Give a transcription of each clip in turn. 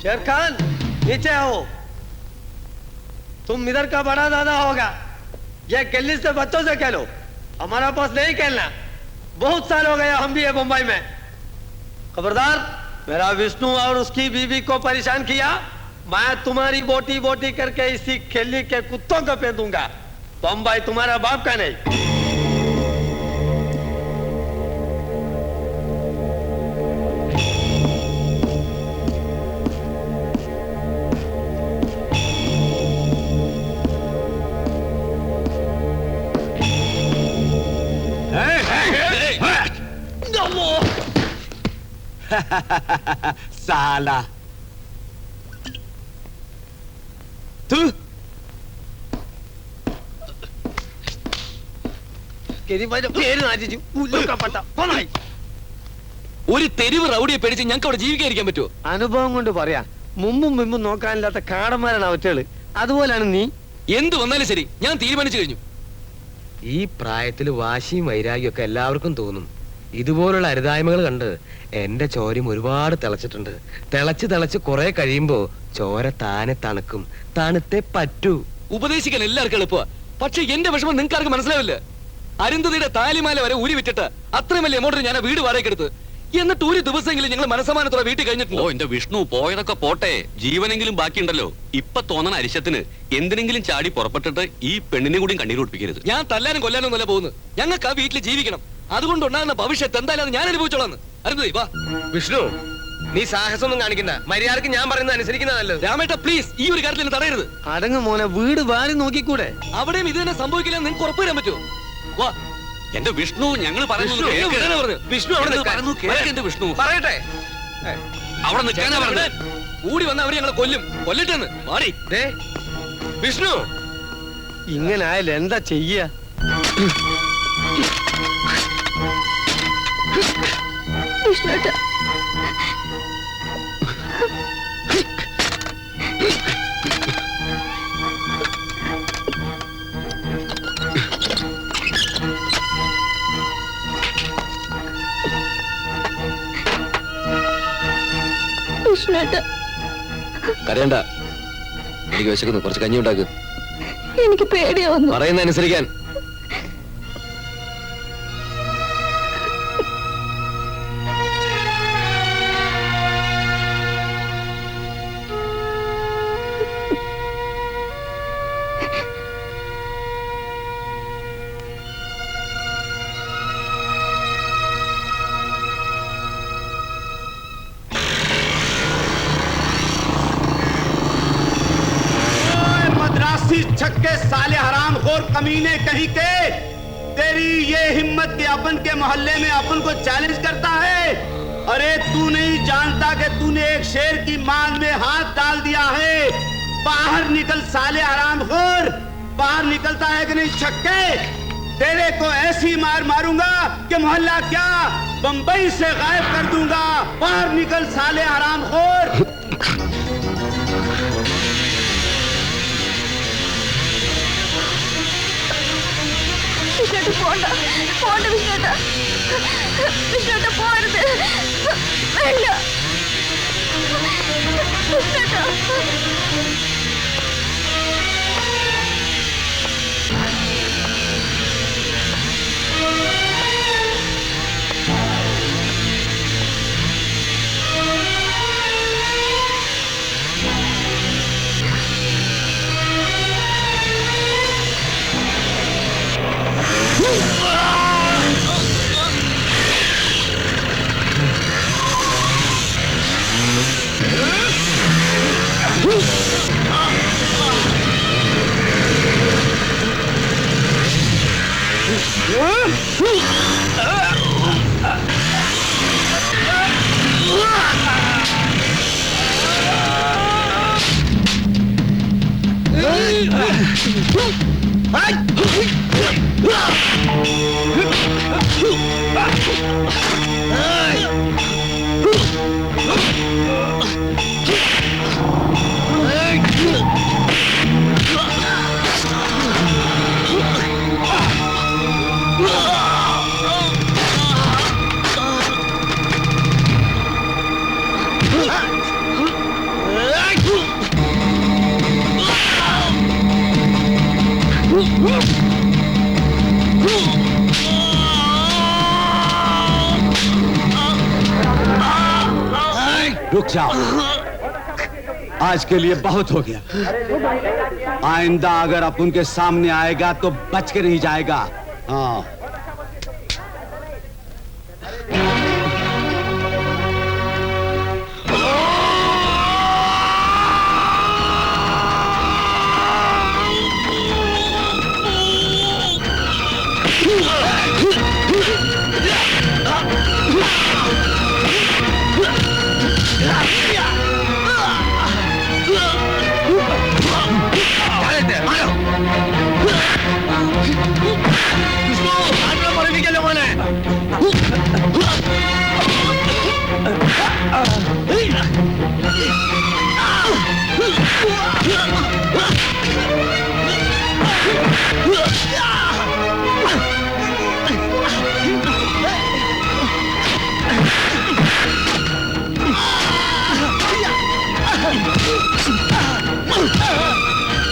शेर खान नीचे आओ। तुम इधर का बड़ा दादा होगा, ये गिल्ली से बच्चों से खेलो, हमारा पास नहीं खेलना। बहुत साल हो गया हम भी है मुंबई में। खबरदार, मेरा विष्णु और उसकी बीवी को परेशान किया, मैं तुम्हारी बोटी बोटी करके इसी खेली के कुत्तों को पे दूंगा। बम्बई तुम्हारा बाप का नहीं। साला तू ഒരു തെരുവ് റൗഡിയെ പേടിച്ച് ഞങ്ങൾക്ക് അവിടെ ജീവിക്കാതിരിക്കാൻ പറ്റുമോ? അനുഭവം കൊണ്ട് പറയാ, മുമ്പും മുമ്പും നോക്കാനില്ലാത്ത കാടന്മാരാണ് അവറ്റകള്. അതുപോലാണ് നീ. എന്ത് വന്നാലും ശരി, ഞാൻ തീരുമാനിച്ചു കഴിഞ്ഞു. ഈ പ്രായത്തിൽ വാശിയും വൈരാഗ്യം ഒക്കെ എല്ലാവർക്കും തോന്നും. ഇതുപോലുള്ള അരുതായ്മകൾ കണ്ട് എന്റെ ചോരയും ഒരുപാട് തിളച്ചിട്ടുണ്ട്. തിളച്ച് കുറെ കഴിയുമ്പോ ചോര താനെ തണുക്കും. തണുത്തേ പറ്റൂ. ഉപദേശിക്കാൻ എല്ലാവർക്കും എളുപ്പമാ, പക്ഷെ എന്റെ വിഷമം നിങ്ങൾക്ക് ആർക്കും മനസ്സിലാവില്ല. അരുന്ധതിയുടെ താലിമാല വരെ ഊരി വിറ്റിട്ട് അത്രയും വലിയ എമൗണ്ട് ഞാൻ വീട് വാടകയ്ക്കെടുത്ത്, എന്നിട്ട് ഒരു ദിവസമെങ്കിലും ഞങ്ങൾ മനസ്സമാനത്തോടെ വീട്ടിൽ കഴിഞ്ഞിട്ടുണ്ടോ? എന്റെ വിഷ്ണു, പോയതൊക്കെ പോട്ടെ, ജീവനെങ്കിലും ബാക്കിയുണ്ടല്ലോ. ഇപ്പൊ തോന്നണ അരിശത്തിന് എന്തിനെങ്കിലും ചാടി പുറപ്പെട്ടിട്ട് ഈ പെണ്ണിനെ കൂടി കണ്ണീർ ഒട്ടിപ്പിക്കരുത്. ഞാൻ തല്ലാനും കൊല്ലാനും ഒന്നല്ല പോകുന്നത്. ഞങ്ങൾക്ക് ആ വീട്ടിൽ ജീവിക്കണം. അതുകൊണ്ടുണ്ടാകുന്ന ഭവിഷ്യത്ത് എന്തായാലും ഞാൻ അനുഭവിച്ചോളാന്ന്. അരുന്ധതി വാ. വിഷ്ണു, നീ സാഹസമൊന്നും കാണിക്കണ്ട. മര്യാദക്ക് ഞാൻ പറയുന്നത് അനുസരിക്കുന്ന നല്ലത്. രാമേട്ട പ്ലീസ്, ഈ ഒരു കാര്യത്തിൽ തടയരുത്. അടങ്ങ് മോനെ, വീട് വാരി നോക്കിക്കൂടെ? അവിടെയും ഇത് തന്നെ സംഭവിക്കില്ല നിങ്ങൾക്ക് ഉറപ്പ് തരാൻ പറ്റുമോ? വാ. എന്റെ വിഷ്ണു, ഞങ്ങൾ വിഷ്ണു പറയട്ടെ. അവിടെ നിൽക്കാനാ പറഞ്ഞത്. കൂടി വന്ന അവര് ഞങ്ങളെ കൊല്ലും. കൊല്ലട്ടെന്ന് മാറി. വിഷ്ണു, ഇങ്ങനെ ആയാലും എന്താ ചെയ്യ? വിഷ്ണുട്ട, വിഷ്ണുട്ട, കരയണ്ട. എനിക്ക് വിശക്കുന്നു. കുറച്ച് കഞ്ഞി ഉണ്ടാക്ക്. എനിക്ക് പേടിയാവുന്നു. പറയുന്ന അനുസരിക്കാൻ. छक्के साले हराम खोर कमीने कहीं के, तेरी ये हिम्मत के अपन के मोहल्ले में अपन को चैलेंज करता है? अरे तू नहीं जानता कि तूने एक शेर की मान में हाथ डाल दिया है। बाहर निकल साले हराम खोर, बाहर निकलता है कि नहीं? छक्के तेरे को ऐसी मार मारूंगा कि मोहल्ला क्या बंबई से गायब कर दूंगा। बाहर निकल साले हराम खोर। വിഷ്ണുട്ട പോണ്ട, പോണ്ട വിഷ്ണുട്ട, വിഷ്ണുട്ട പോരുത്. വേണ്ട വിഷ്ണുട്ട. रुक जाओ, आज के लिए बहुत हो गया। आइंदा अगर अपन के सामने आएगा तो बच के नहीं जाएगा। हाँ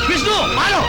विष्णु मारो।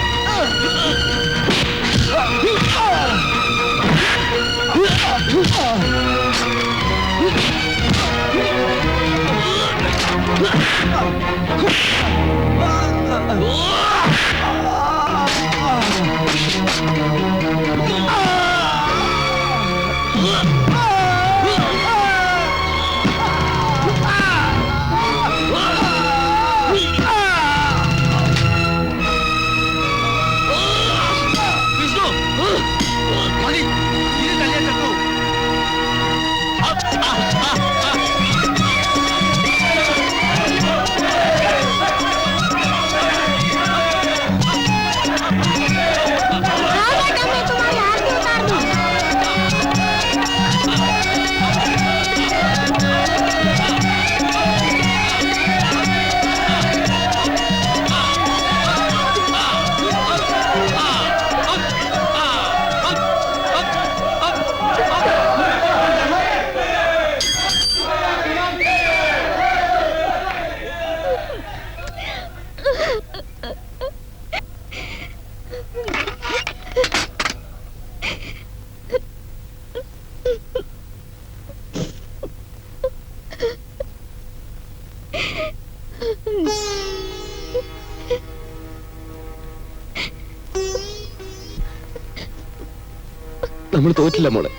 നമ്മൾ തോറ്റില്ല മോളെ.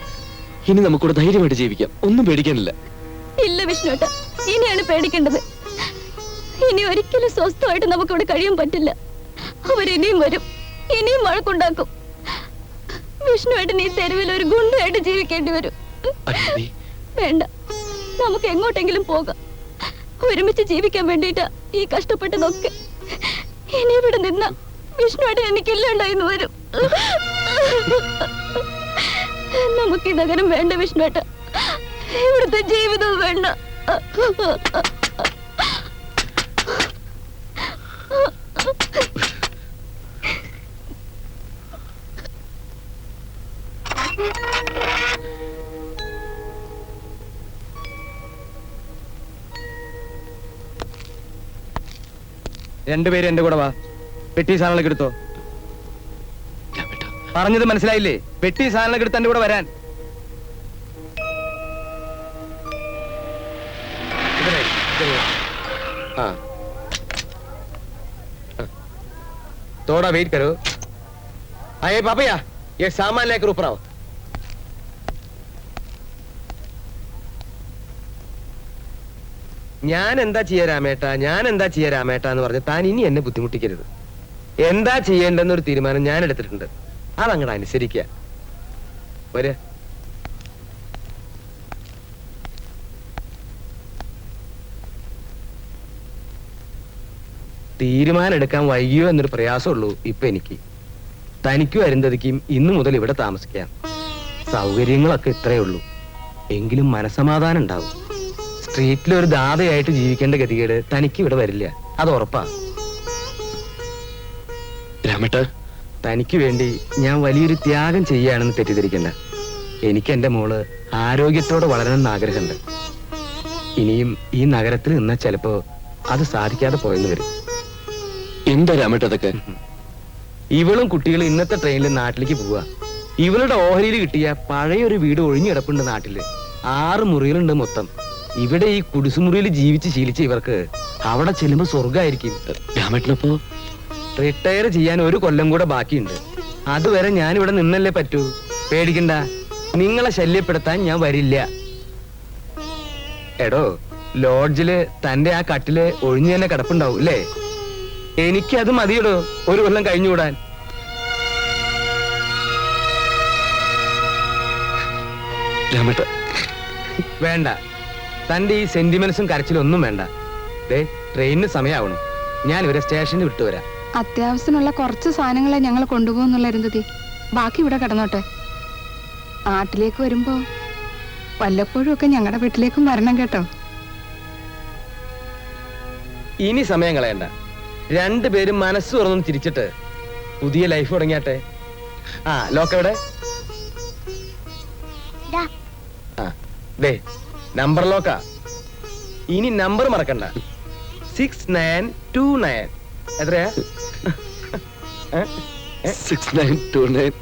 ഇനി നമുക്കൂടെ ധൈര്യമായിട്ട് ജീവിക്കാം. ഒന്നും പേടിക്കാനില്ല. ഇല്ല വിഷ്ണുട്ട, ഇനിയാണ് പേടിക്കേണ്ടത്. ഇനി ഒരിക്കലും സ്വസ്ഥമായിട്ട് നമുക്കിവിടെ കഴിയാൻ പറ്റില്ല. അവരിനിയും വരും, ഇനിയും വഴക്കുണ്ടാക്കും. വിഷ്ണുവേട്ടൻ ഈ തെരുവിൽ ഒരു ഗുണ്ടയായിട്ട് ജീവിക്കേണ്ടി വരും. വേണ്ട, നമുക്ക് എങ്ങോട്ടെങ്കിലും പോകാം. ഒരുമിച്ച് ജീവിക്കാൻ വേണ്ടിയിട്ടാ ഈ കഷ്ടപ്പെട്ടതൊക്കെ. ഇനി ഇവിടെ നിന്ന വിഷ്ണുവേട്ടൻ എനിക്കില്ലാണ്ടായിന്ന് വരും. നമുക്ക് ഈ നഗരം വേണ്ട വിഷ്ണുവേട്ട, ഇവിടുത്തെ ജീവിതവും വേണ്ട. രണ്ടുപേരും എന്റെ കൂടെ വാ. പെട്ടി സാധനങ്ങളൊക്കെ എടുത്തോ. പറഞ്ഞത് മനസ്സിലായില്ലേ? പെട്ടി സാധനങ്ങളൊക്കെ എടുത്ത് എന്റെ കൂടെ വരാൻ. थोड़ा वेट करो। आए पापया, ये सामान लेकर ऊपर आओ। ഞാൻ എന്താ ചെയ്യാ രാമേട്ട, ഞാൻ എന്താ ചെയ്യാ രാമേട്ട എന്ന് പറഞ്ഞ് താൻ ഇനി എന്നെ ബുദ്ധിമുട്ടിക്കരുത്. എന്താ ചെയ്യേണ്ടെന്നൊരു തീരുമാനം ഞാൻ എടുത്തിട്ടുണ്ട്. അതങ്ങോട്ട് അനുസരിക്കുക. ഒരു തീരുമാനം എടുക്കാൻ വൈകിയോ എന്നൊരു പ്രയാസമുള്ളൂ ഇപ്പൊ എനിക്ക്. തനിക്കും അരുന്ധതിക്കും ഇന്നു മുതൽ ഇവിടെ താമസിക്കാം. സൗകര്യങ്ങളൊക്കെ ഇത്രയേ ഉള്ളൂ. എങ്കിലും മനസമാധാനം ഉണ്ടാവും. സ്ട്രീറ്റിലൊരു ദാതയായിട്ട് ജീവിക്കേണ്ട ഗതികേട് തനിക്ക് ഇവിടെ വരില്ല, അത് ഉറപ്പാ. രാമേട്ട, തനിക്ക് വേണ്ടി ഞാൻ വലിയൊരു ത്യാഗം ചെയ്യാണെന്ന് തെറ്റിദ്ധരിക്കണ്ട. എനിക്ക് എന്റെ മോള് ആരോഗ്യത്തോടെ വളരണമെന്ന് ആഗ്രഹമുണ്ട്. ഇനിയും ഈ നഗരത്തിൽ നിന്നാ ചിലപ്പോ അത് സാധിക്കാതെ പോയെന്ന് വരും. എന്താ രാമേട്ട അതൊക്കെ? ഇവളും കുട്ടികളും ഇന്നത്തെ ട്രെയിനിൽ നാട്ടിലേക്ക് പോവാ. ഇവളുടെ ഓഹരിയിൽ കിട്ടിയ പഴയൊരു വീട് ഒഴിഞ്ഞു കിടപ്പുണ്ട് നാട്ടില്. 6 മുറികളുണ്ട് മൊത്തം. ഇവിടെ ഈ കുടിസുമുറിയിൽ ജീവിച്ച് ശീലിച്ച ഇവർക്ക് അവിടെ ചെല്ലുമ്പോ സ്വർഗമായിരിക്കും. രാമേട്ടനപ്പോ റിട്ടയർ ചെയ്യാൻ 1 കൊല്ലം കൂടെ ബാക്കിയുണ്ട്. അതുവരെ ഞാൻ ഇവിടെ നിന്നല്ലേ പറ്റൂ. പേടിക്കണ്ട, നിങ്ങളെ ശല്യപ്പെടുത്താൻ ഞാൻ വരില്ല. എടോ, ലോഡ്ജില് തന്റെ ആ കട്ടില് ഒഴിഞ്ഞു തന്നെ കിടപ്പുണ്ടാവും അല്ലേ? എനിക്കത് മതിയടോ 1 കൊല്ലം കഴിഞ്ഞുകൂടാൻ. രാമേട്ട വേണ്ട, തന്റെ ഈ സെന്റിമെന്റ്സും കരച്ചിലും ഒന്നും വേണ്ട. ദേ, ട്രെയിനിന് സമയമാവണം. ഞാൻ ഇവരെ സ്റ്റേഷനിൽ വിട്ടുവരാം. അത്യാവശ്യത്തിനുള്ള കുറച്ച് സാധനങ്ങളെ ഞങ്ങൾ കൊണ്ടുപോകുന്നുള്ള അരുന്ധതി. ബാക്കി ഇവിടെ കിടന്നോട്ടെ. നാട്ടിലേക്ക് വരുമ്പോ വല്ലപ്പോഴും ഒക്കെ ഞങ്ങളുടെ വീട്ടിലേക്കും വരണം കേട്ടോ. ഇനി സമയം കളയണ്ട. 2 പേരും മനസ്സ് തുറന്നു തിരിച്ചിട്ട് പുതിയ ലൈഫ് തുടങ്ങിയാട്ടെ. ആ, ലോക്കെവിടെ? ആ, ദേ, നമ്പർ ലോക്കാ. ഇനി നമ്പർ മറക്കണ്ട. 6929. എത്രയാ? 6929.